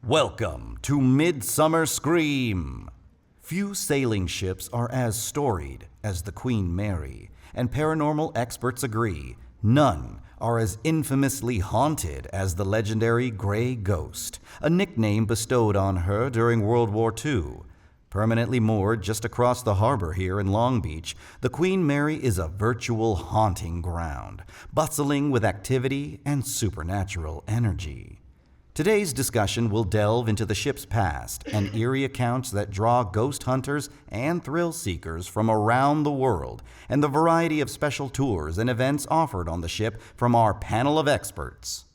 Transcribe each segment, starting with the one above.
Welcome to Midsummer Scream. Few sailing ships are as storied as the Queen Mary, and paranormal experts agree none are as infamously haunted as the legendary Grey Ghost, a nickname bestowed on her during World War II. Permanently moored just across the harbor here in Long Beach, the Queen Mary is a virtual haunting ground, bustling with activity and supernatural energy. Today's discussion will delve into the ship's past and eerie accounts that draw ghost hunters and thrill seekers from around the world, and the variety of special tours and events offered on the ship from our panel of experts.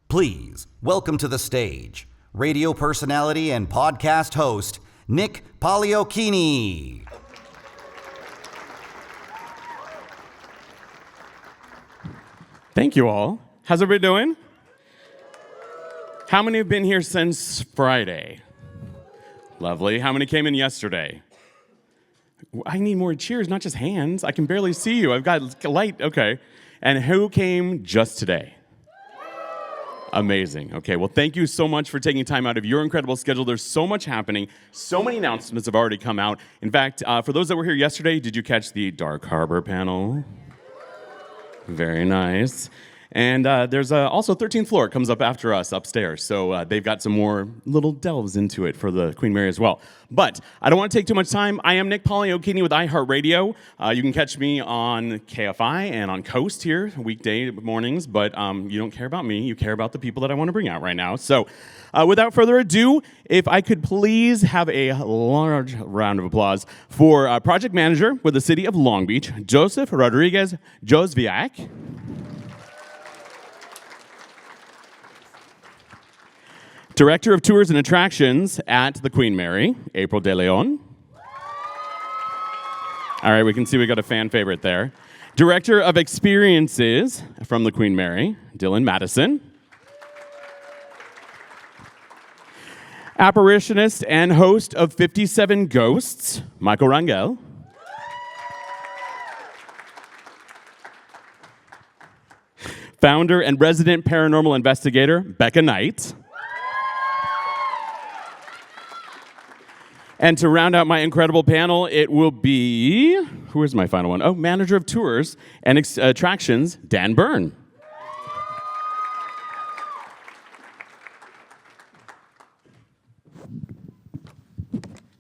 Please welcome to the stage radio personality and podcast host, Nick Pagliocchini. Thank you all. How's everybody doing? How many have been here since Friday? Lovely. How many came in yesterday? I need more cheers, not just hands. I can barely see you. I've got light. Okay. And who came just today? Amazing. Okay, well, thank you so much for taking time out of your incredible schedule. There's so much happening. So many announcements have already come out. In fact, for those that were here yesterday, did you catch the Dark Harbor panel? Very nice. And there's also 13th floor. It comes up after us upstairs. So they've got some more little delves into it for the Queen Mary as well. But I don't want to take too much time. I am Nick Pagliocchini with iHeartRadio. You can catch me on KFI and on Coast here, weekday mornings. But you don't care about me. You care about the people that I want to bring out right now. So without further ado, if I could please have a large round of applause for Project Manager with the City of Long Beach, Joseph Rodriguez Josviak. Director of Tours and Attractions at the Queen Mary, April De Leon. All right, we can see we got a fan favorite there. Director of Experiences from the Queen Mary, Dylan Madison. Apparitionist and host of 57 Ghosts, Michael Rangel. Founder and resident paranormal investigator, Becca Knight. And to round out my incredible panel, it will be, who is my final one? Oh, Manager of Tours and Attractions, Dan Byrne.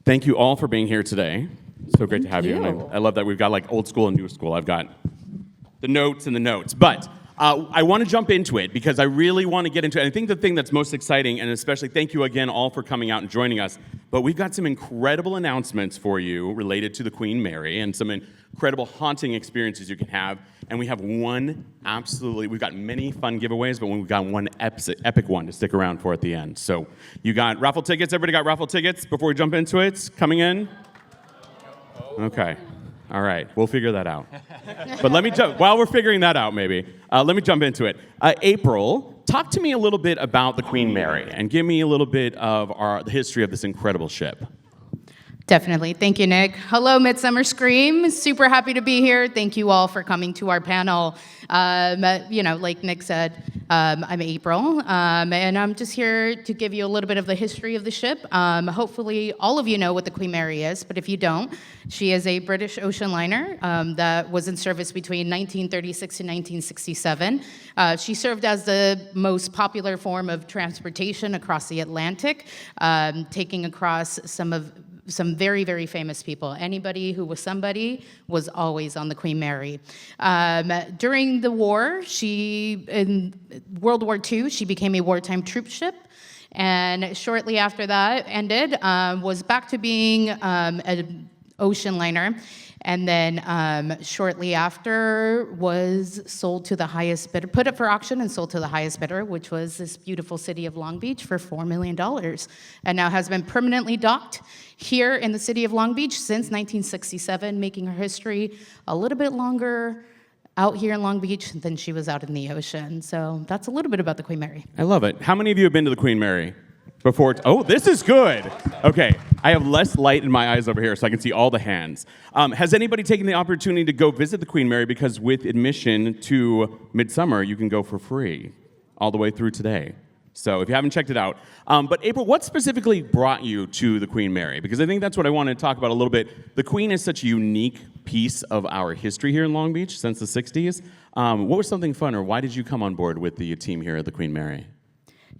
Thank you all for being here today. So great to have you. And I love that we've got like old school and new school. I've got the notes and the notes. But I want to jump into it because I really want to get into it. I think the thing that's most exciting, and especially thank you again all for coming out and joining us, but we've got some incredible announcements for you related to the Queen Mary and some incredible haunting experiences you can have. And we have we've got many fun giveaways, but we've got one epic one to stick around for at the end. So you got raffle tickets. Everybody got raffle tickets before we jump into it? Coming in? Okay. All right, we'll figure that out. But let me while we're figuring that out, maybe, let me jump into it. April, talk to me a little bit about the Queen Mary and give me a little bit of the history of this incredible ship. Definitely. Thank you, Nick. Hello, Midsummer Scream. Super happy to be here. Thank you all for coming to our panel. Like Nick said, I'm April, and I'm just here to give you a little bit of the history of the ship. Hopefully, all of you know what the Queen Mary is, but if you don't, she is a British ocean liner that was in service between 1936 and 1967. She served as the most popular form of transportation across the Atlantic, taking across some very, very famous people. Anybody who was somebody was always on the Queen Mary. During the war, in World War II, she became a wartime troop ship. And shortly after that ended, was back to being an ocean liner. And then shortly after was sold to the highest bidder, put up for auction and sold to the highest bidder, which was this beautiful city of Long Beach for $4 million. And now has been permanently docked here in the city of Long Beach since 1967, making her history a little bit longer out here in Long Beach than she was out in the ocean. So that's a little bit about the Queen Mary. I love it. How many of you have been to the Queen Mary before? Oh, this is good. Okay, I have less light in my eyes over here so I can see all the hands. Has anybody taken the opportunity to go visit the Queen Mary? Because with admission to Midsummer, you can go for free all the way through today. So if you haven't checked it out. But April, what specifically brought you to the Queen Mary? Because I think that's what I want to talk about a little bit. The Queen is such a unique piece of our history here in Long Beach since the 60s. What was something fun, or why did you come on board with the team here at the Queen Mary?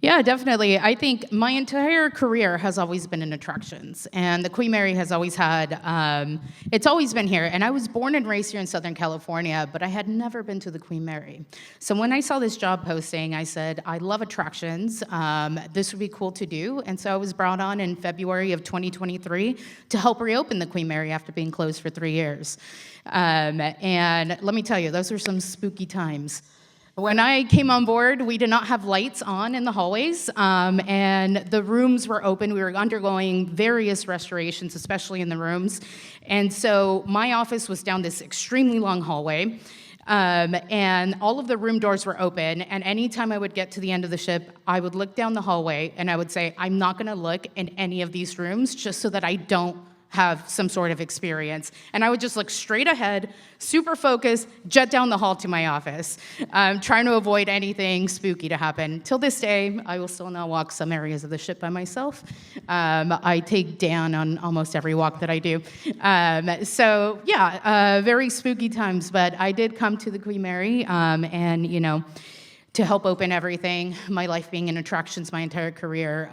Yeah, definitely. I think my entire career has always been in attractions, and the Queen Mary has always had, it's always been here. And I was born and raised here in Southern California, but I had never been to the Queen Mary. So when I saw this job posting, I said, I love attractions. This would be cool to do. And so I was brought on in February of 2023 to help reopen the Queen Mary after being closed for 3 years. And let me tell you, those were some spooky times. When I came on board, we did not have lights on in the hallways, and the rooms were open. We were undergoing various restorations, especially in the rooms. And so my office was down this extremely long hallway, and all of the room doors were open. And anytime I would get to the end of the ship, I would look down the hallway, and I would say, I'm not going to look in any of these rooms just so that I don't have some sort of experience. And I would just look straight ahead, super focused, jet down the hall to my office, trying to avoid anything spooky to happen. Till this day, I will still not walk some areas of the ship by myself. I take Dan on almost every walk that I do. So yeah, very spooky times, but I did come to the Queen Mary, and you know, to help open everything. My life being in attractions my entire career,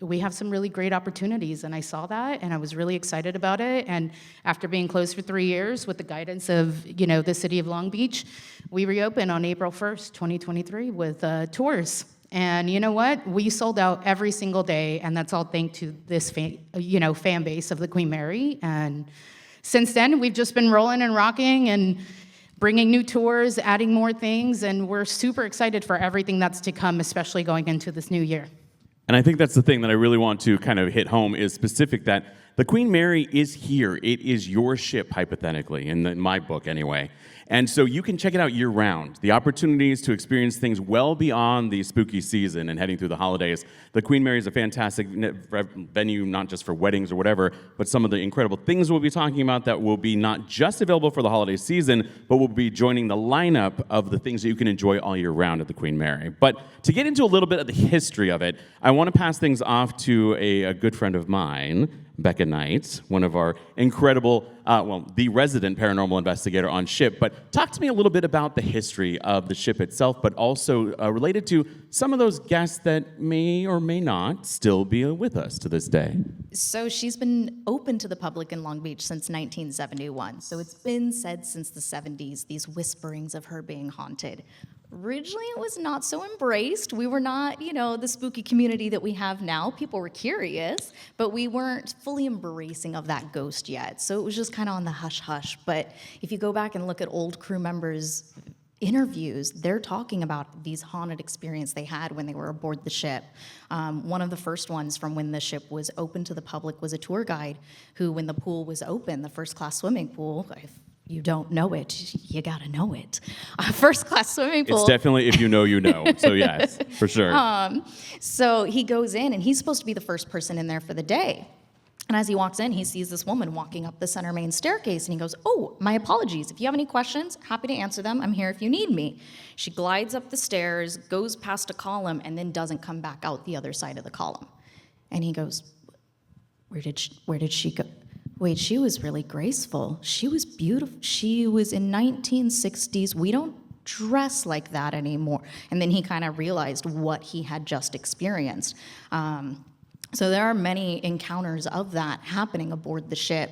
we have some really great opportunities, and I saw that, and I was really excited about it. And after being closed for 3 years, with the guidance of the city of Long Beach, we reopened on April 1st, 2023, with tours. And you know what? We sold out every single day, and that's all thanks to this fan base of the Queen Mary. And since then, we've just been rolling and rocking and bringing new tours, adding more things, and we're super excited for everything that's to come, especially going into this new year. And I think that's the thing that I really want to kind of hit home is specific that the Queen Mary is here. It is your ship, hypothetically, in my book anyway. And so you can check it out year-round. The opportunities to experience things well beyond the spooky season and heading through the holidays. The Queen Mary is a fantastic venue, not just for weddings or whatever, but some of the incredible things we'll be talking about that will be not just available for the holiday season, but will be joining the lineup of the things that you can enjoy all year round at the Queen Mary. But to get into a little bit of the history of it, I want to pass things off to a good friend of mine, Becca Knight, one of our incredible, the resident paranormal investigator on ship. But talk to me a little bit about the history of the ship itself, but also related to some of those guests that may or may not still be with us to this day. So she's been open to the public in Long Beach since 1971. So it's been said since the 70s, these whisperings of her being haunted. Originally, it was not so embraced. We were not, the spooky community that we have now. People were curious, but we weren't fully embracing of that ghost yet. So it was just kind of on the hush-hush. But if you go back and look at old crew members' interviews, they're talking about these haunted experiences they had when they were aboard the ship. One of the first ones from when the ship was open to the public was a tour guide who, when the pool was open, the first-class swimming pool, you don't know it, you gotta know it. First-class swimming pool. It's definitely if you know, you know. So yes, for sure. So he goes in, and he's supposed to be the first person in there for the day. And as he walks in, he sees this woman walking up the center main staircase, and he goes, "Oh, my apologies. If you have any questions, happy to answer them. I'm here if you need me." She glides up the stairs, goes past a column, and then doesn't come back out the other side of the column. And he goes, where did she go? Wait, she was really graceful. She was beautiful. She was in 1960s. We don't dress like that anymore. And then he kind of realized what he had just experienced. So there are many encounters of that happening aboard the ship.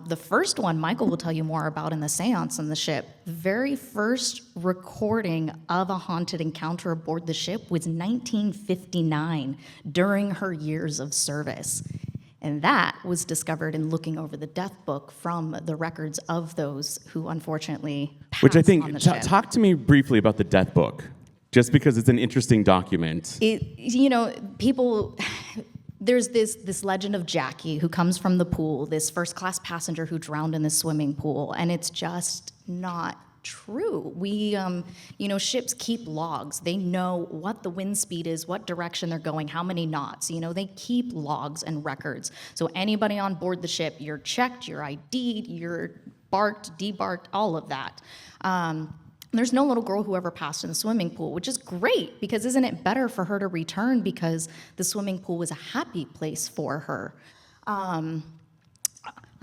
The first one, Michael will tell you more about in the seance on the ship. The very first recording of a haunted encounter aboard the ship was 1959 during her years of service. And that was discovered in looking over the death book from the records of those who unfortunately passed Which I think, on the ship. talk to me briefly about the death book, just because it's an interesting document. People, there's this legend of Jackie who comes from the pool, this first-class passenger who drowned in the swimming pool, and it's just not true. We, ships keep logs. They know what the wind speed is, what direction they're going, how many knots. They keep logs and records. So anybody on board the ship, you're checked, you're ID'd, you're barked, debarked, all of that. There's no little girl who ever passed in the swimming pool, which is great, because isn't it better for her to return because the swimming pool was a happy place for her?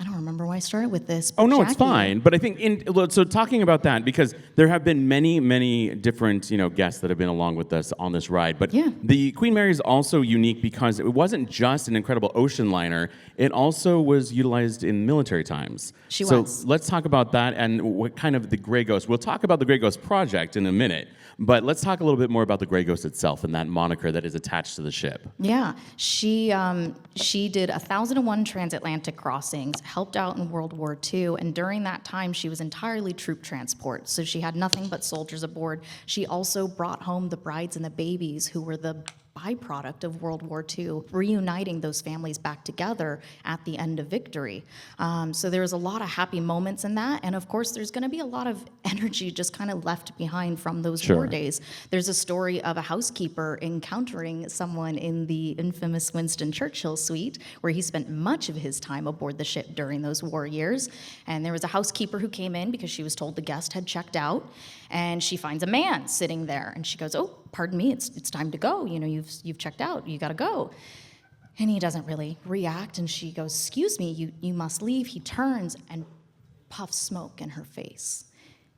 I don't remember why I started with this. Oh, no, Jackie, it's fine. But I think, so talking about that, because there have been many, many different, guests that have been along with us on this ride. But Yeah. the Queen Mary is also unique because it wasn't just an incredible ocean liner. It also was utilized in military times. So let's talk about that and what kind of the Grey Ghost. We'll talk about the Grey Ghost project in a minute. But let's talk a little bit more about the Grey Ghost itself and that moniker that is attached to the ship. Yeah, she did 1,001 transatlantic crossings, helped out in World War II, and during that time she was entirely troop transport, so she had nothing but soldiers aboard. She also brought home the brides and the babies who were the byproduct of World War II, reuniting those families back together at the end of victory. So there's a lot of happy moments in that, and of course there's going to be a lot of energy just kind of left behind from those war days. There's a story of a housekeeper encountering someone in the infamous Winston Churchill suite, where he spent much of his time aboard the ship during those war years, and there was a housekeeper who came in because she was told the guest had checked out, and she finds a man sitting there, and she goes, "Oh, pardon me, it's time to go. You've checked out. You got to go." And he doesn't really react, and she goes, "Excuse me, you must leave." He turns and puffs smoke in her face.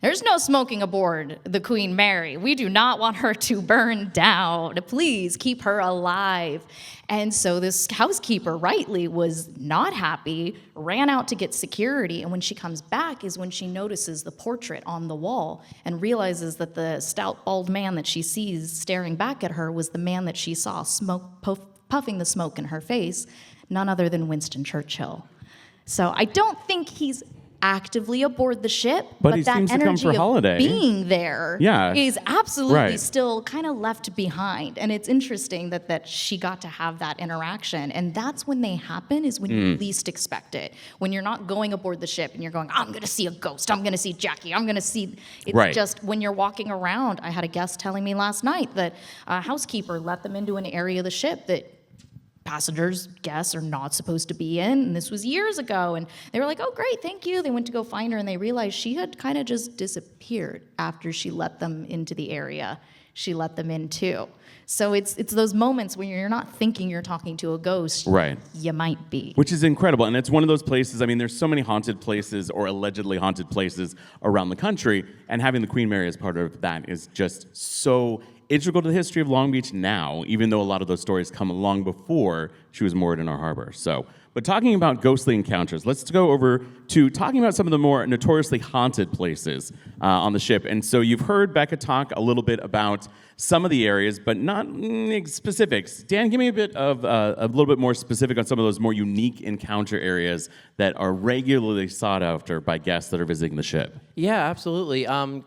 "There's no smoking aboard the Queen Mary. We do not want her to burn down. Please keep her alive." And so this housekeeper, rightly, was not happy, ran out to get security, and when she comes back is when she notices the portrait on the wall and realizes that the stout, bald man that she sees staring back at her was the man that she saw puffing the smoke in her face, none other than Winston Churchill. So I don't think he's actively aboard the ship, but he that seems to come energy for of holiday. being there is absolutely still kind of left behind. And it's interesting that she got to have that interaction. And that's when they happen, is when you least expect it. When you're not going aboard the ship and you're going, "I'm going to see a ghost, I'm going to see Jackie, I'm going to see..." It's just when you're walking around. I had a guest telling me last night that a housekeeper let them into an area of the ship that passengers, guests are not supposed to be in, and this was years ago, and they were like, "Oh, great, thank you." They went to go find her, and they realized she had kind of just disappeared after she let them into the area she let them in too. So it's those moments when you're not thinking you're talking to a ghost. Right. You might be. Which is incredible, and it's one of those places, I mean, there's so many haunted places or allegedly haunted places around the country, and having the Queen Mary as part of that is just so integral to the history of Long Beach now, even though a lot of those stories come along before she was moored in our harbor. So, but talking about ghostly encounters, let's go over to talking about some of the more notoriously haunted places on the ship. And so you've heard Becca talk a little bit about some of the areas, but not specifics. Dan, give me a little bit more specific on some of those more unique encounter areas that are regularly sought after by guests that are visiting the ship. Yeah, absolutely.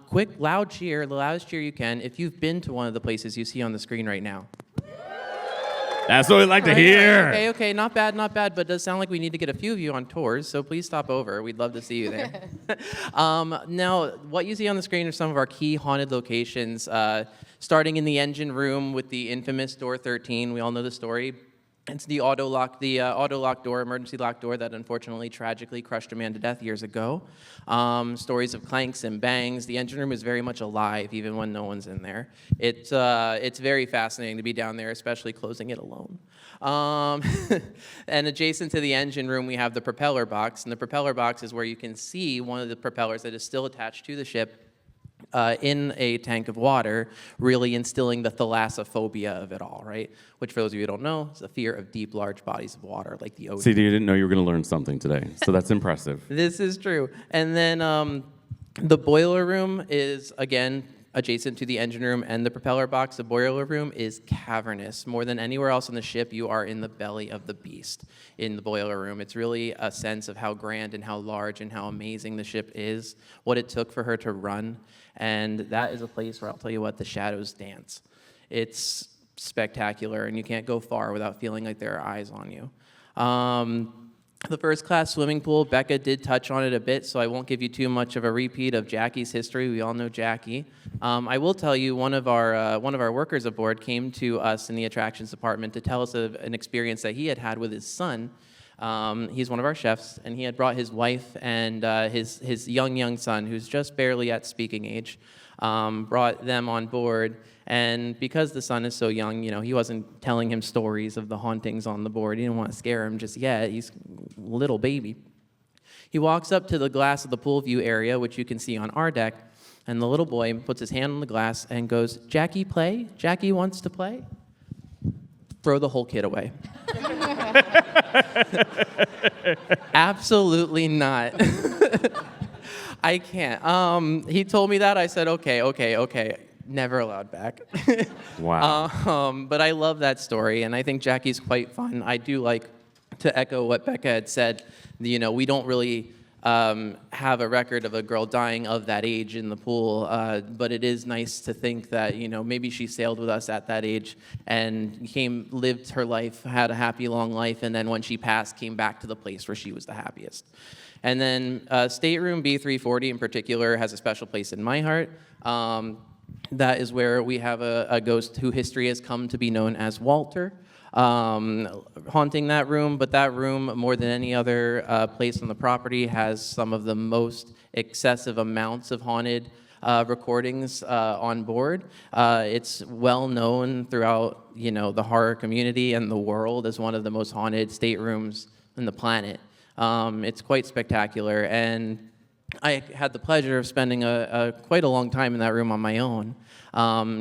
Quick, loud cheer, the loudest cheer you can, if you've been to one of the places you see on the screen right now. That's what we like to hear. Okay, not bad, but it does sound like we need to get a few of you on tours, so please stop over. We'd love to see you there. Now, what you see on the screen are some of our key haunted locations, starting in the engine room with the infamous door 13. We all know the story. It's the auto lock door, emergency lock door that unfortunately tragically crushed a man to death years ago. Stories of clanks and bangs. The engine room is very much alive, even when no one's in there. It's very fascinating to be down there, especially closing it alone. And adjacent to the engine room, we have the propeller box, and the propeller box is where you can see one of the propellers that is still attached to the ship. In a tank of water, really instilling the thalassophobia of it all, right? Which, for those of you who don't know, is the fear of deep, large bodies of water, like the ocean. See, you didn't know you were going to learn something today, so that's impressive. This is true. And then the boiler room is, again, adjacent to the engine room and the propeller box. The boiler room is cavernous. More than anywhere else on the ship, you are in the belly of the beast in the boiler room. It's really a sense of how grand and how large and how amazing the ship is, what it took for her to run. And that is a place where, I'll tell you what, the shadows dance. It's spectacular, and you can't go far without feeling like there are eyes on you. The first class swimming pool, Becca did touch on it a bit, so I won't give you too much of a repeat of Jackie's history. We all know Jackie. I will tell you, one of our workers aboard came to us in the attractions department to tell us of an experience that he had with his son He's one of our chefs, and he had brought his wife and his young son, who's just barely at speaking age, brought them on board. And because the son is so young, he wasn't telling him stories of the hauntings on the board. He didn't want to scare him just yet. He's a little baby. He walks up to the glass of the pool view area, which you can see on our deck, and the little boy puts his hand on the glass and goes, "Jackie, play? Jackie wants to play?" Throw the whole kid away. Absolutely not. I can't. He told me that. I said, okay. Never allowed back. Wow. But I love that story, and I think Jackie's quite fun. I do like to echo what Becca had said. We don't really have a record of a girl dying of that age in the pool, but it is nice to think that maybe she sailed with us at that age and lived her life, had a happy long life, and then when she passed, came back to the place where she was the happiest. And then stateroom B340 in particular has a special place in my heart. That is where we have a ghost who history has come to be known as Walter, haunting that room. But that room, more than any other place on the property, has some of the most excessive amounts of haunted recordings on board. It's well known throughout the horror community and the world as one of the most haunted staterooms on the planet. It's quite spectacular, and I had the pleasure of spending quite a long time in that room on my own,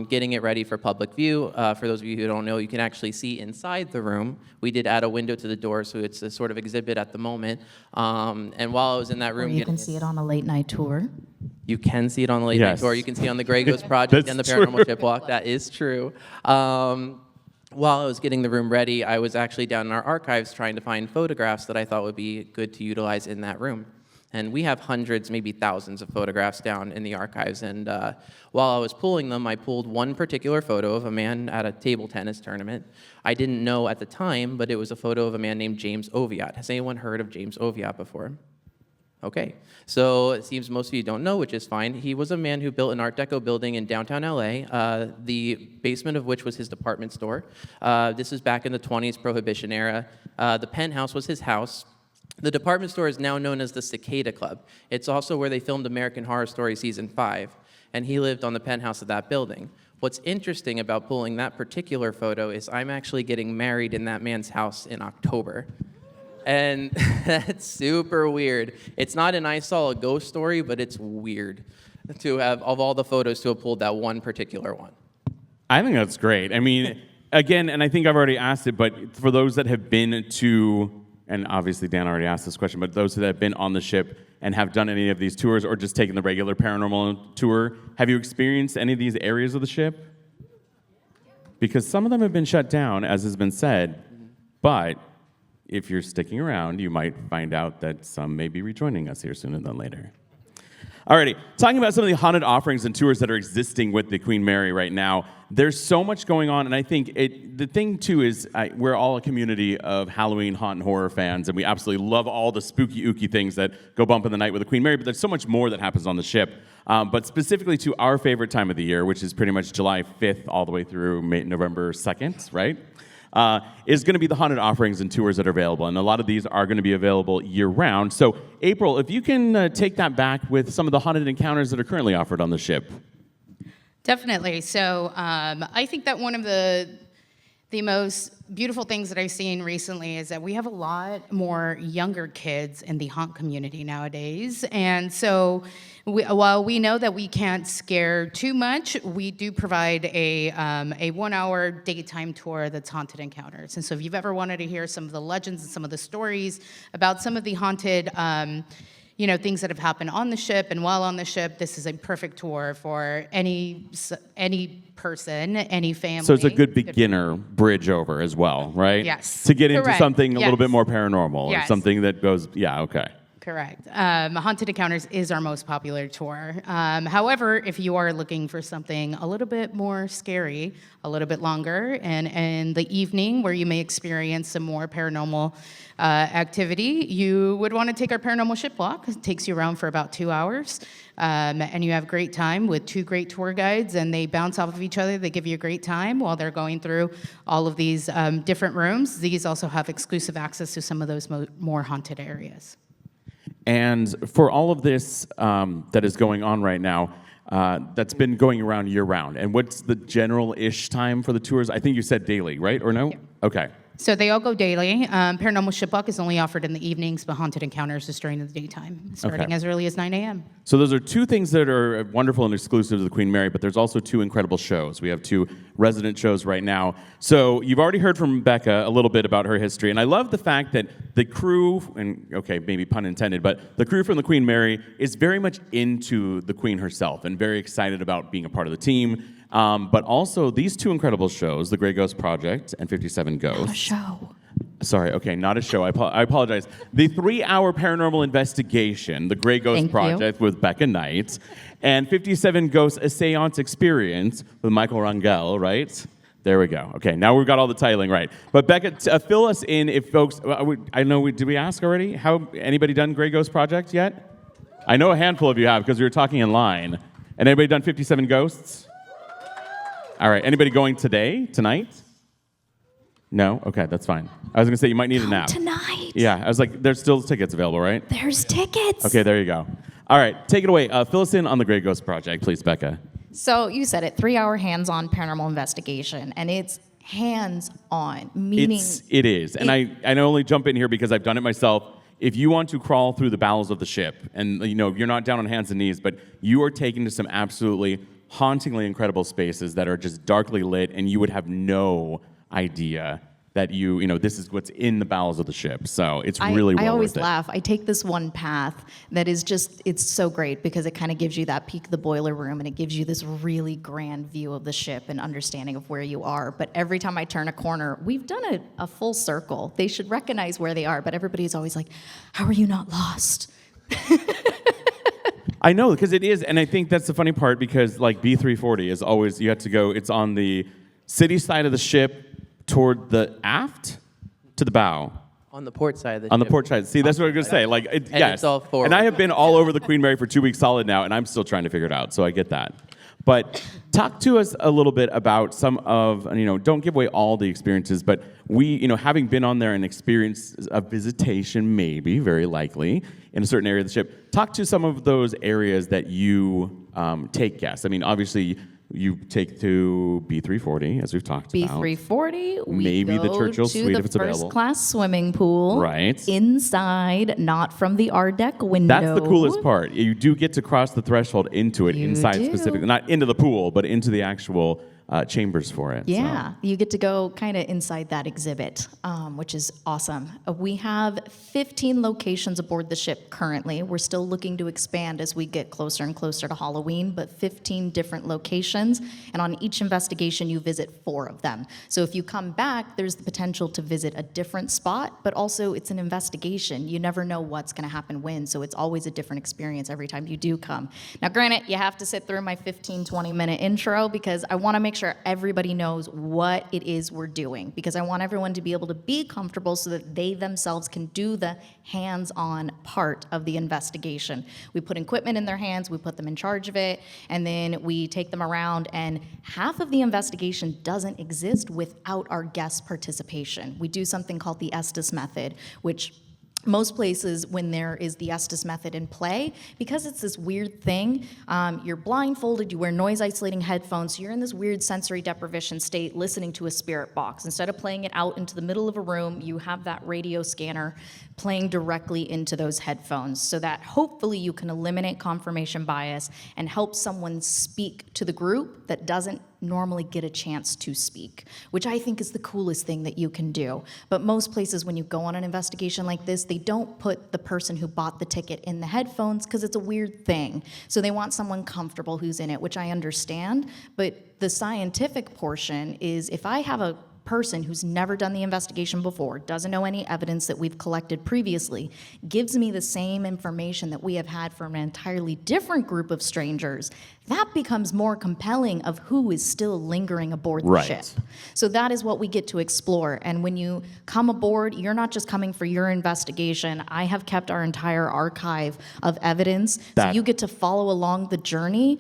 getting it ready for public view. For those of you who don't know, you can actually see inside the room. We did add a window to the door, so it's a sort of exhibit at the moment. And while I was in that room, Or you can see it on a late night tour. You can see it on the late night tour. You can see it on the Grey Ghost Project and the Paranormal Ship Walk. That is true. While I was getting the room ready, I was actually down in our archives trying to find photographs that I thought would be good to utilize in that room. And we have hundreds, maybe thousands of photographs down in the archives. And while I was pulling them, I pulled one particular photo of a man at a table tennis tournament. I didn't know at the time, but it was a photo of a man named James Oviatt. Has anyone heard of James Oviatt before? Okay, so it seems most of you don't know, which is fine. He was a man who built an Art Deco building in downtown LA, the basement of which was his department store. This is back in the 20s, Prohibition era. The penthouse was his house. The department store is now known as the Cicada Club. It's also where they filmed American Horror Story Season 5, and he lived on the penthouse of that building. What's interesting about pulling that particular photo is I'm actually getting married in that man's house in October. And that's super weird. It's not an I saw a ghost story, but it's weird to have, of all the photos, to have pulled that one particular one. I think that's great. I mean, again, and I think I've already asked it, but for those that have been to, and obviously Dan already asked this question, but those that have been on the ship and have done any of these tours or just taken the regular paranormal tour, have you experienced any of these areas of the ship? Because some of them have been shut down, as has been said, but if you're sticking around, you might find out that some may be rejoining us here sooner than later. Alrighty, talking about some of the haunted offerings and tours that are existing with the Queen Mary right now, there's so much going on, and I think the thing too is we're all a community of Halloween haunt and horror fans, and we absolutely love all the spooky, ooky things that go bump in the night with the Queen Mary, but there's so much more that happens on the ship. But specifically to our favorite time of the year, which is pretty much July 5th all the way through November 2nd, right? Is going to be the haunted offerings and tours that are available. And a lot of these are going to be available year-round. So, April, if you can take that back with some of the haunted encounters that are currently offered on the ship. Definitely. So I think that one of the most beautiful things that I've seen recently is that we have a lot more younger kids in the haunt community nowadays. And so while we know that we can't scare too much, we do provide a 1-hour daytime tour that's haunted encounters. And so if you've ever wanted to hear some of the legends and some of the stories about some of the haunted things that have happened on the ship and while on the ship, this is a perfect tour for any person, any family. So it's a good beginner bridge over as well, right? Yes. To get into Correct. something a little Yes. bit more paranormal or Yes. something that goes, yeah, okay. Correct. Haunted Encounters is our most popular tour. However, if you are looking for something a little bit more scary, a little bit longer, and in the evening where you may experience some more paranormal activity, you would want to take our paranormal ship walk. It takes you around for about 2 hours. And you have great time with 2 great tour guides, and they bounce off of each other. They give you a great time while they're going through all of these different rooms. These also have exclusive access to some of those more haunted areas. And for all of this that is going on right now, that's been going around year-round, and what's the general-ish time for the tours? I think you said daily, right, or no? Yeah. Okay. So they all go daily. Paranormal Shipwalk is only offered in the evenings, but Haunted Encounters is during the daytime, starting as early as 9 a.m. So those are 2 things that are wonderful and exclusive to the Queen Mary, but there's also 2 incredible shows. We have 2 resident shows right now. So you've already heard from Becca a little bit about her history, and I love the fact that the crew, and okay, maybe pun intended, but the crew from the Queen Mary is very much into the Queen herself and very excited about being a part of the team. But also these 2 incredible shows, The Grey Ghost Project and 57 Ghosts. A show. Sorry, okay, not a show. I apologize. The 3-hour paranormal investigation, The Grey Ghost Project with Becca Knight, and 57 Ghosts, A Seance Experience with Michael Rangel, right? There we go. Okay, now we've got all the titling right. But Becca, fill us in if folks, did we ask already? Anybody done Grey Ghost Project yet? I know a handful of you have because we were talking in line. And anybody done 57 Ghosts? All right, anybody going tonight? No? Okay, that's fine. I was going to say you might need a nap. Tonight. Yeah, I was like, there's still tickets available, right? There's tickets. Okay, there you go. All right, take it away. Fill us in on the Grey Ghost Project, please, Becca. So you said it, 3-hour hands-on paranormal investigation, and it's hands-on, meaning... It is, and I only jump in here because I've done it myself. If you want to crawl through the bowels of the ship, and you're not down on hands and knees, but you are taken to some absolutely hauntingly incredible spaces that are just darkly lit, and you would have no idea that this is what's in the bowels of the ship. So it's really well I always worth it. laugh. I take this one path that is just, it's so great because it kind of gives you that peek of the boiler room, and it gives you this really grand view of the ship and understanding of where you are. But every time I turn a corner, we've done a full circle. They should recognize where they are, but everybody's always like, how are you not lost? I know, because it is, and I think that's the funny part, because like B340 is always, you have to go, it's on the city side of the ship toward the aft to the bow. On the port side of the ship. On the port side. See, that's what I was going to say. Like, yes. It's all forward. And I have been all over the Queen Mary for 2 weeks solid now, and I'm still trying to figure it out, so I get that. But talk to us a little bit about some of, don't give away all the experiences, but we, having been on there and experienced a visitation, maybe, very likely, in a certain area of the ship, talk to some of those areas that you take guests. I mean, obviously, you take to B340, as we've talked about. B340, we maybe go the Churchill to suite the if it's available. first-class swimming pool. Right. Inside, not from the R deck window. That's the coolest part. You do get to cross the threshold into it, inside specifically. Not into the pool, but into the actual chambers for it. Yeah, so. you get to go kind of inside that exhibit, which is awesome. We have 15 locations aboard the ship currently. We're still looking to expand as we get closer and closer to Halloween, but 15 different locations, and on each investigation you visit 4 of them. So if you come back, there's the potential to visit a different spot, but also it's an investigation. You never know what's going to happen when, so it's always a different experience every time you do come. Now granted, you have to sit through my 15-20 minute intro because I want to make sure everybody knows what it is we're doing, because I want everyone to be able to be comfortable so that they themselves can do the hands-on part of the investigation. We put equipment in their hands, we put them in charge of it, and then we take them around, and half of the investigation doesn't exist without our guest participation. We do something called the Estes method, which most places, when there is the Estes method in play, because it's this weird thing, you're blindfolded, you wear noise-isolating headphones, so you're in this weird sensory deprivation state listening to a spirit box. Instead of playing it out into the middle of a room, you have that radio scanner playing directly into those headphones so that hopefully you can eliminate confirmation bias and help someone speak to the group that doesn't normally get a chance to speak, which I think is the coolest thing that you can do. But most places, when you go on an investigation like this, they don't put the person who bought the ticket in the headphones because it's a weird thing. So they want someone comfortable who's in it, which I understand. But the scientific portion is, if I have a person who's never done the investigation before, doesn't know any evidence that we've collected previously, gives me the same information that we have had from an entirely different group of strangers, that becomes more compelling of who is still lingering aboard the ship. So that is what we get to explore. And when you come aboard, you're not just coming for your investigation. I have kept our entire archive of evidence, so you get to follow along the journey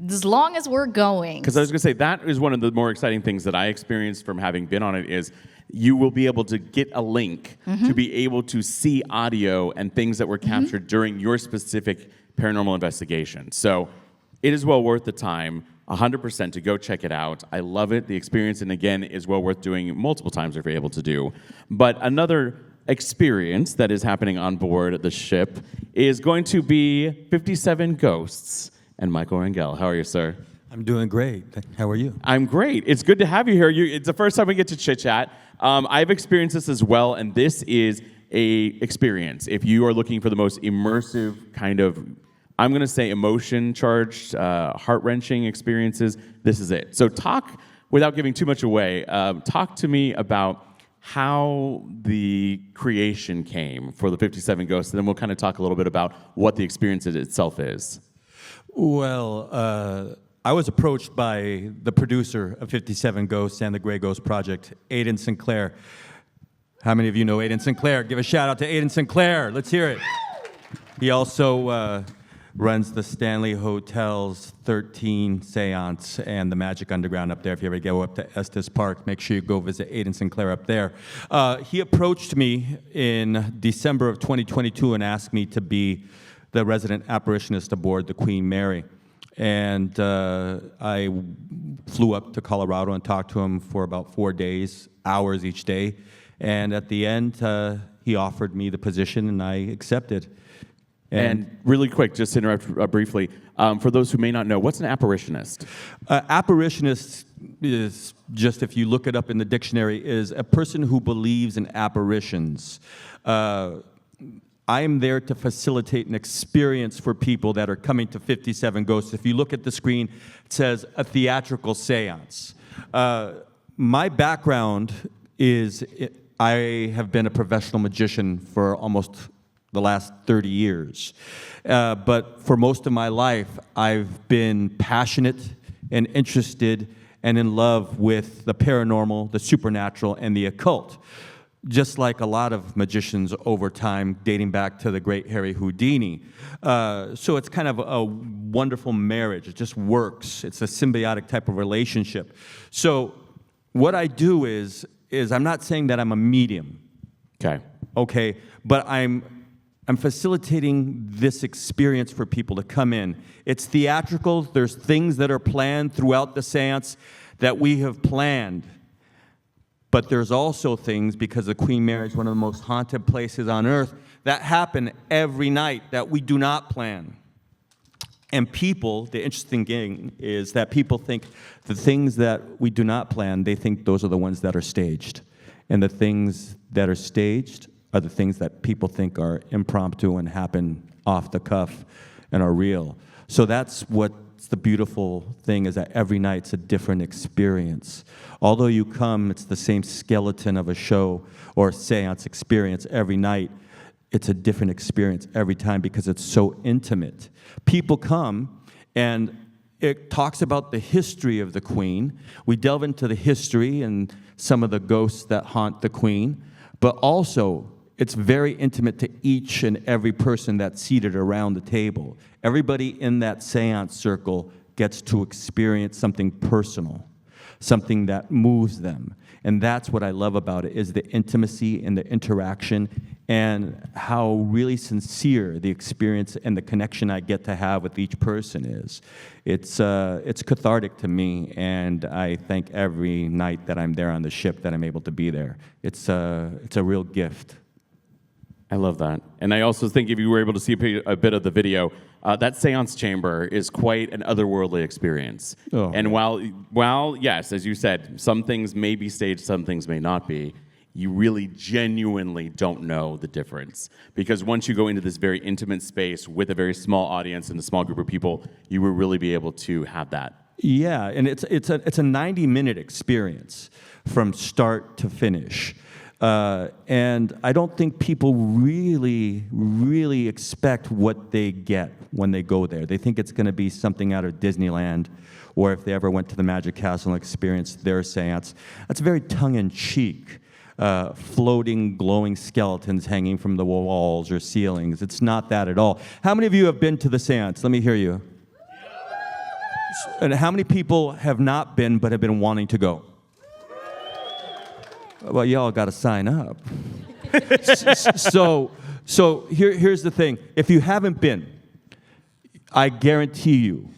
as long as we're going. Because I was going to say, that is one of the more exciting things that I experienced from having been on it is you will be able to get a link to be able to see audio and things that were captured during your specific paranormal investigation. So it is well worth the time, 100%, to go check it out. I love it. The experience, and again, is well worth doing multiple times if you're able to do. But another experience that is happening on board the ship is going to be 57 Ghosts. And Michael Rangel. How are you, sir? I'm doing great. How are you? I'm great. It's good to have you here. It's the first time we get to chit-chat. I've experienced this as well, and this is a experience. If you are looking for the most immersive kind of, I'm going to say emotion-charged, heart-wrenching experiences, this is it. So talk, without giving too much away, talk to me about how the creation came for the 57 Ghosts, and then we'll kind of talk a little bit about what the experience itself is. Well, I was approached by the producer of 57 Ghosts and the Grey Ghost Project, Aidan Sinclair. How many of you know Aidan Sinclair? Give a shout out to Aidan Sinclair. Let's hear it. He also runs the Stanley Hotel's 13 Seance and the Magic Underground up there. If you ever go up to Estes Park, make sure you go visit Aidan Sinclair up there. He approached me in December of 2022 and asked me to be the resident apparitionist aboard the Queen Mary. And I flew up to Colorado and talked to him for about 4 days, hours each day. And at the end, he offered me the position, and I accepted. And really quick, just to interrupt briefly, for those who may not know, what's an apparitionist? Apparitionist is, just if you look it up in the dictionary, is a person who believes in apparitions. I am there to facilitate an experience for people that are coming to 57 Ghosts. If you look at the screen, it says a theatrical seance. My background is I have been a professional magician for almost the last 30 years. But for most of my life, I've been passionate and interested and in love with the paranormal, the supernatural, and the occult. Just like a lot of magicians over time, dating back to the great Harry Houdini. So it's kind of a wonderful marriage. It just works. It's a symbiotic type of relationship. So what I do is I'm not saying that I'm a medium. Okay, but I'm facilitating this experience for people to come in. It's theatrical. There's things that are planned throughout the seance that we have planned. But there's also things, because the Queen Mary is one of the most haunted places on earth, that happen every night that we do not plan. And people, the interesting thing is that people think the things that we do not plan, they think those are the ones that are staged. And the things that are staged are the things that people think are impromptu and happen off the cuff and are real. So that's what's the beautiful thing, is that every night's a different experience. Although you come, it's the same skeleton of a show or seance experience every night. It's a different experience every time because it's so intimate. People come, and it talks about the history of the Queen. We delve into the history and some of the ghosts that haunt the Queen, but also it's very intimate to each and every person that's seated around the table. Everybody in that seance circle gets to experience something personal, something that moves them. And that's what I love about it, is the intimacy and the interaction and how really sincere the experience and the connection I get to have with each person is. It's cathartic to me, and I thank every night that I'm there on the ship that I'm able to be there. It's a real gift. I love that. And I also think if you were able to see a bit of the video, that seance chamber is quite an otherworldly experience. Oh. And while, yes, as you said, some things may be staged, some things may not be, you really genuinely don't know the difference. Because once you go into this very intimate space with a very small audience and a small group of people, you will really be able to have that Yeah, and it's a 90-minute experience from start to finish. And I don't think people really expect what they get when they go there. They think it's going to be something out of Disneyland, or if they ever went to the Magic Castle and experienced their seance. That's very tongue-in-cheek. Floating, glowing skeletons hanging from the walls or ceilings. It's not that at all. How many of you have been to the seance? Let me hear you. And how many people have not been but have been wanting to go? Well, y'all got to sign up. So here's the thing. If you haven't been, I guarantee you,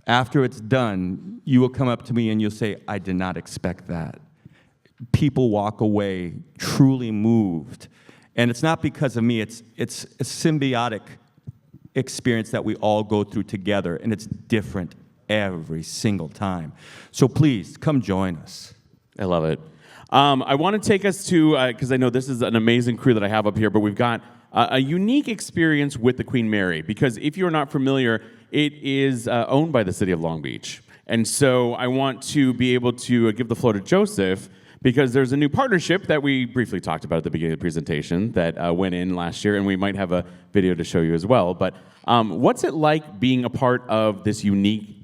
after it's done, you will come up to me and you'll say, I did not expect that. People walk away truly moved. And it's not because of me. It's a symbiotic experience that we all go through together, and it's different every single time. So please, come join us. I love it. I want to take us to, because I know this is an amazing crew that I have up here, but we've got a unique experience with the Queen Mary, because if you're not familiar, it is owned by the city of Long Beach. And so I want to be able to give the floor to Joseph, because there's a new partnership that we briefly talked about at the beginning of the presentation that went in last year, and we might have a video to show you as well. But what's it like being a part of this unique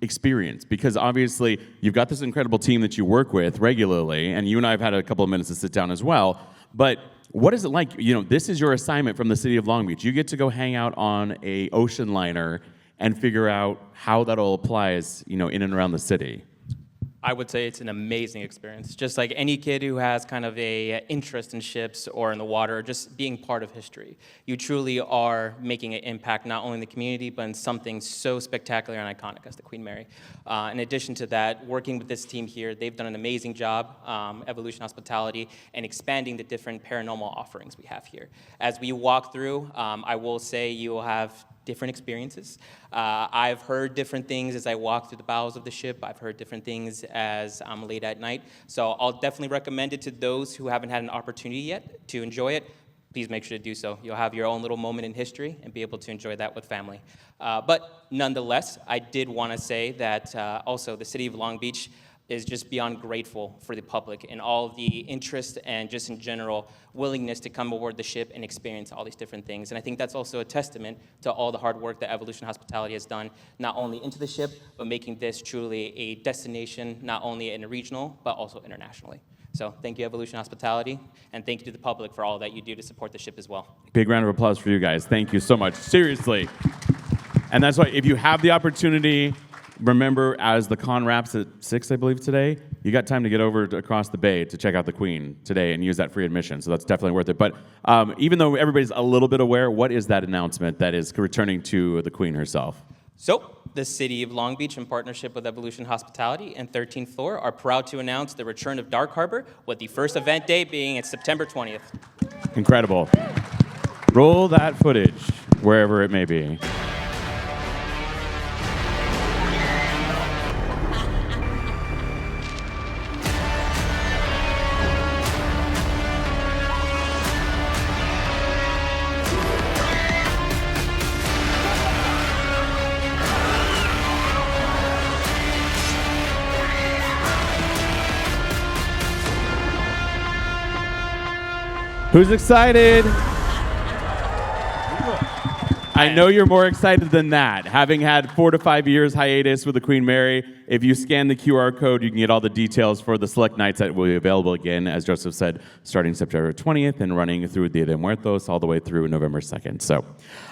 experience? Because obviously you've got this incredible team that you work with regularly, and you and I have had a couple of minutes to sit down as well. But what is it like? You know, this is your assignment from the city of Long Beach. You get to go hang out on a ocean liner and figure out how that all applies, you know, in and around the city. I would say it's an amazing experience. Just like any kid who has kind of a interest in ships or in the water, or just being part of history. You truly are making an impact not only in the community, but in something so spectacular and iconic as the Queen Mary. In addition to that, working with this team here, they've done an amazing job, Evolution Hospitality, and expanding the different paranormal offerings we have here. As we walk through, I will say you will have different experiences. I've heard different things as I walk through the bowels of the ship. I've heard different things as I'm late at night. So I'll definitely recommend it to those who haven't had an opportunity yet to enjoy it. Please make sure to do so. You'll have your own little moment in history and be able to enjoy that with family. But nonetheless, I did want to say that also the city of Long Beach is just beyond grateful for the public and all the interest and just in general willingness to come aboard the ship and experience all these different things. And I think that's also a testament to all the hard work that Evolution Hospitality has done, not only into the ship, but making this truly a destination, not only in a regional, but also internationally. So thank you, Evolution Hospitality, and thank you to the public for all that you do to support the ship as well. Big round of applause for you guys. Thank you so much. Seriously. And that's why if you have the opportunity, remember, as the con wraps at 6, I believe, today, you got time to get over across the bay to check out the Queen today and use that free admission, so that's definitely worth it. But even though everybody's a little bit aware, what is that announcement that is returning to the Queen herself? So, the City of Long Beach, in partnership with Evolution Hospitality and 13th Floor, are proud to announce the return of Dark Harbor, with the first event date being at September 20th. Incredible. Roll that footage, wherever it may be. Who's excited? I know you're more excited than that. Having had 4 to 5 years hiatus with the Queen Mary, if you scan the QR code, you can get all the details for the select nights that will be available again, as Joseph said, starting September 20th and running through Dia de Muertos all the way through November 2nd. So,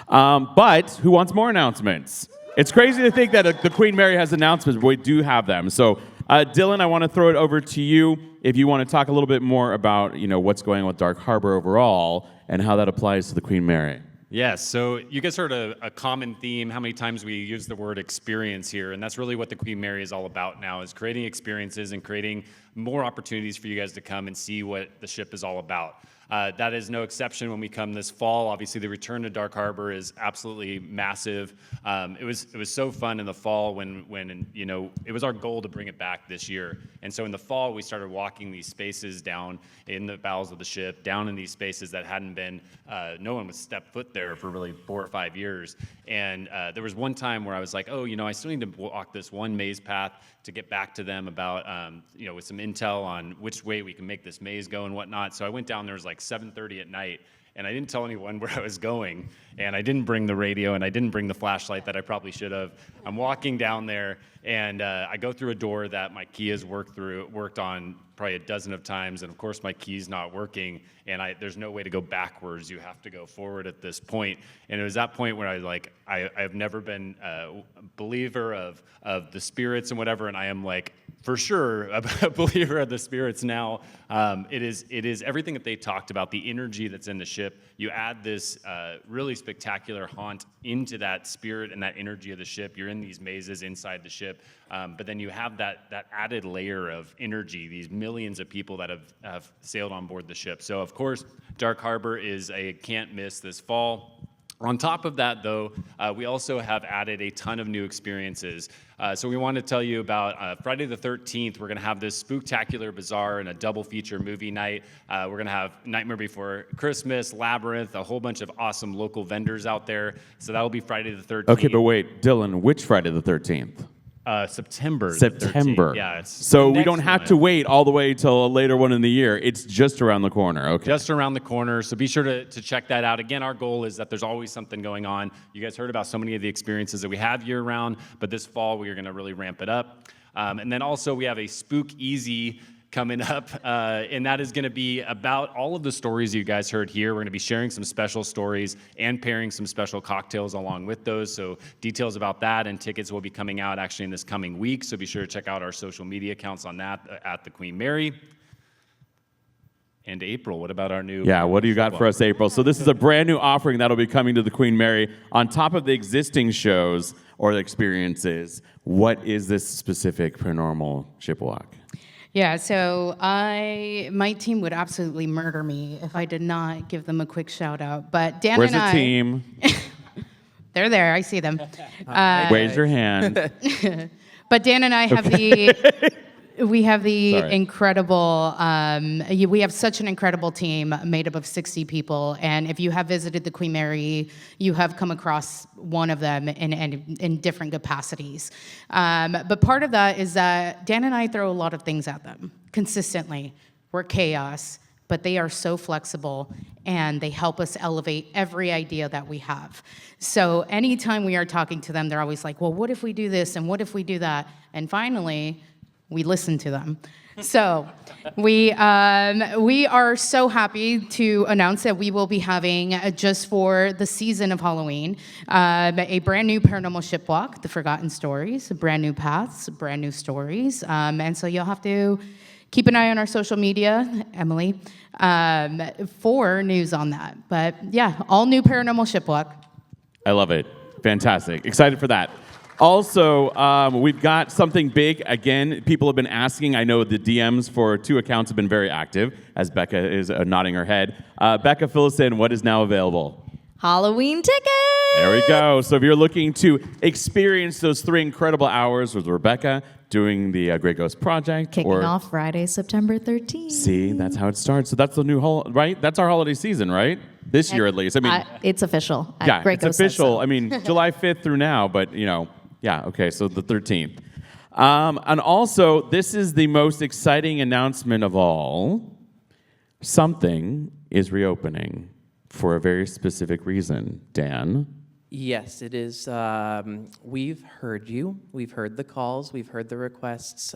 but who wants more announcements? It's crazy to think that the Queen Mary has announcements, but we do have them. So, Dylan, I want to throw it over to you if you want to talk a little bit more about, you know, what's going on with Dark Harbor overall and how that applies to the Queen Mary. Yes, so you guys heard a common theme, how many times we use the word experience here, and that's really what the Queen Mary is all about now, is creating experiences and creating more opportunities for you guys to come and see what the ship is all about. That is no exception when we come this fall. Obviously, the return to Dark Harbor is absolutely massive. It was so fun in the fall when you know, it was our goal to bring it back this year. And so in the fall, we started walking these spaces down in the bowels of the ship, down in these spaces that hadn't been, no one would step foot there for really 4 or 5 years. And there was one time where I was like, oh, you know, I still need to walk this one maze path to get back to them about, you know, with some intel on which way we can make this maze go and whatnot. So I went down there, it was like 7:30 at night, and I didn't tell anyone where I was going, and I didn't bring the radio, and I didn't bring the flashlight that I probably should have. I'm walking down there, and I go through a door that my key has worked on probably a dozen of times, and of course my key's not working, and there's no way to go backwards. You have to go forward at this point. And it was that point where I was like, I've never been a believer of the spirits and whatever, and I am like, for sure, a believer of the spirits now. It is everything that they talked about, the energy that's in the ship. You add this really spectacular haunt into that spirit and that energy of the ship. You're in these mazes inside the ship, but then you have that added layer of energy, these millions of people that have sailed on board the ship. So, of course, Dark Harbor is a can't miss this fall. On top of that, though, we also have added a ton of new experiences. So we want to tell you about Friday the 13th. We're going to have this spooktacular bazaar and a double feature movie night. We're going to have Nightmare Before Christmas, Labyrinth, a whole bunch of awesome local vendors out there. So that'll be Friday the 13th. Okay, but wait, Dylan, which Friday the 13th? September. September. 13th. Yeah. So we don't have to wait all the way till a later one in the year. It's just around the corner. Okay. Just around the corner. So be sure to check that out. Again, our goal is that there's always something going on. You guys heard about so many of the experiences that we have year round, but this fall we are going to really ramp it up. And then also we have a Spook Easy coming up, and that is going to be about all of the stories you guys heard here. We're going to be sharing some special stories and pairing some special cocktails along with those. So details about that and tickets will be coming out actually in this coming week. So be sure to check out our social media accounts on that at the Queen Mary. And April, what about our new? Yeah, what do you got for us, April? So this is a brand new offering that'll be coming to the Queen Mary on top of the existing shows or the experiences. What is this specific paranormal ship walk? Yeah, so my team would absolutely murder me if I did not give them a quick shout out. But Dan Where's and the team? They're there. I see them. Raise your hand. But Dan and I have we have the incredible, we have such an incredible team made up of 60 people. And if you have visited the Queen Mary, you have come across one of them in different capacities. But part of that is that Dan and I throw a lot of things at them consistently. We're chaos, but they are so flexible and they help us elevate every idea that we have. So anytime we are talking to them, they're always like, well, what if we do this? And what if we do that? And finally, we listen to them. So we are so happy to announce that we will be having, just for the season of Halloween, a brand new paranormal ship walk, The Forgotten Stories, brand new paths, brand new stories. And so you'll have to keep an eye on our social media, Emily, for news on that. But yeah, all new paranormal ship walk. I love it. Fantastic. Excited for that. Also, we've got something big. Again, people have been asking. I know the DMs for 2 accounts have been very active, as Becca is nodding her head. Becca, fill us in. What is now available? Halloween tickets! There we go. So if you're looking to experience those 3 incredible hours with Rebecca doing the Great Ghost Project. Kicking off Friday, September 13th. See, that's how it starts. So that's the new right? That's our holiday season, right? This year at least. I mean, it's official. Yeah, Great it's Ghost official. says so. I mean, July 5th through now, but you know. Yeah, okay, so the 13th. And also, this is the most exciting announcement of all. Something is reopening for a very specific reason. Dan? Yes, it is. We've heard you. We've heard the calls. We've heard the requests.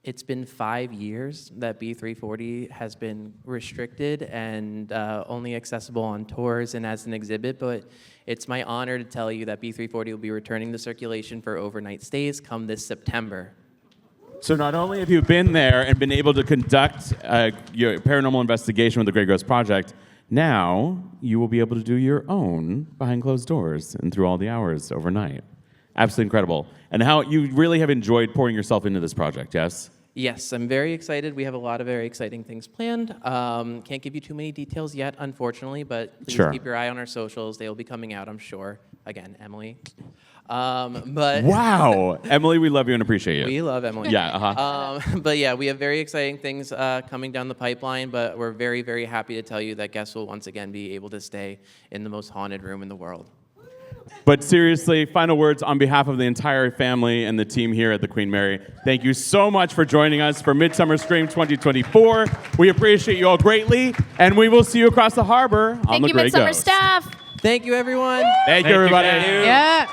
It's been 5 years that B340 has been restricted and only accessible on tours and as an exhibit, but it's my honor to tell you that B340 will be returning to circulation for overnight stays come this September. So not only have you been there and been able to conduct your paranormal investigation with the Great Ghost Project, now you will be able to do your own behind closed doors and through all the hours overnight. Absolutely incredible. And how you really have enjoyed pouring yourself into this project, yes? Yes, I'm very excited. We have a lot of very exciting things planned. Can't give you too many details yet, unfortunately, but please Sure. keep your eye on our socials. They will be coming out, I'm sure. Again, Emily. But Wow. Emily, we love you and appreciate you. we love Emily. Yeah, uh-huh. But yeah, we have very exciting things coming down the pipeline, but we're very, very happy to tell you that guests will once again be able to stay in the most haunted room in the world. But seriously, final words on behalf of the entire family and the team here at the Queen Mary. Thank you so much for joining us for Midsummer Scream 2024. We appreciate you all greatly, and we will see you across the harbor on Thank the you, Grey Midsummer Ghost. staff. Thank you, everyone. Thank you, everybody. Yeah.